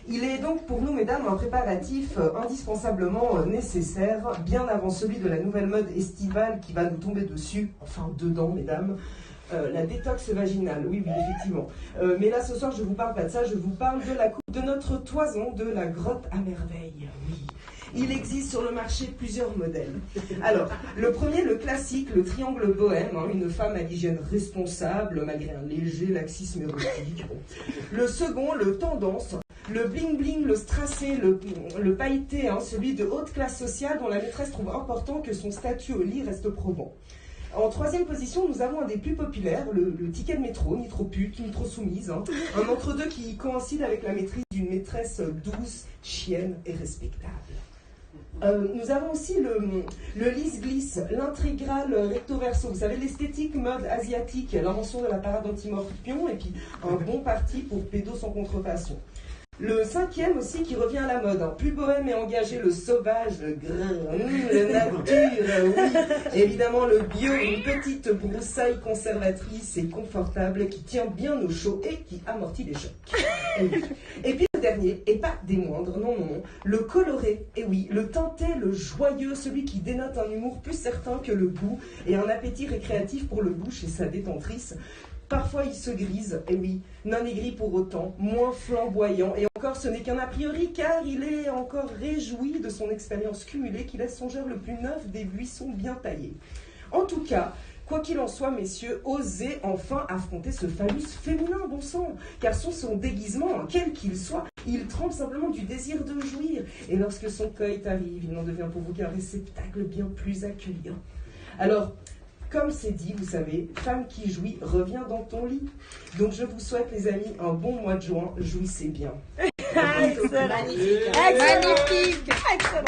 Il est donc pour nous, mesdames, un préparatif indispensablement nécessaire, bien avant celui de la nouvelle mode estivale qui va nous tomber dessus, enfin dedans, mesdames, la détox vaginale, oui, effectivement. Mais là, ce soir, je ne vous parle pas de ça, je vous parle de la coupe de notre toison, de la grotte à merveille, oui. Il existe sur le marché plusieurs modèles. Alors, le premier, le classique, le triangle bohème, une femme à l'hygiène responsable, malgré un léger laxisme érotique. Le second, le tendance, le bling-bling, le strassé, le pailleté, celui de haute classe sociale dont la maîtresse trouve important que son statut au lit reste probant. En troisième position, nous avons un des plus populaires, le ticket de métro, ni trop pute, ni trop soumise, un entre-deux qui coïncide avec la maîtrise d'une maîtresse douce, chienne et respectable. Nous avons aussi le lisse-glisse, l'intégrale recto-verso. Vous savez, l'esthétique mode asiatique, l'invention de la parade anti-morpion et puis un bon parti pour pédo sans contrefaçon. Le cinquième aussi qui revient à la mode, plus bohème et engagé, le sauvage, le grain, le nature, oui. Évidemment le bio, une petite broussaille conservatrice et confortable qui tient bien au chaud et qui amortit les chocs. Et puis le dernier, et pas des moindres, non, le coloré, et oui, le teinté, le joyeux, celui qui dénote un humour plus certain que le goût et un appétit récréatif pour le bouche et sa détentrice. Parfois il se grise, et oui, non aigri pour autant, moins flamboyant, et encore ce n'est qu'un a priori car il est encore réjoui de son expérience cumulée qui laisse songeur le plus neuf des buissons bien taillés. En tout cas, quoi qu'il en soit, messieurs, osez enfin affronter ce phallus féminin, bon sang, car son déguisement, quel qu'il soit, il tremble simplement du désir de jouir, et lorsque son coït arrive, il n'en devient pour vous qu'un réceptacle bien plus accueillant. Alors, comme c'est dit, vous savez, femme qui jouit revient dans ton lit. Donc je vous souhaite, les amis, un bon mois de juin. Jouissez bien. Excellent. Magnifique. Excellent.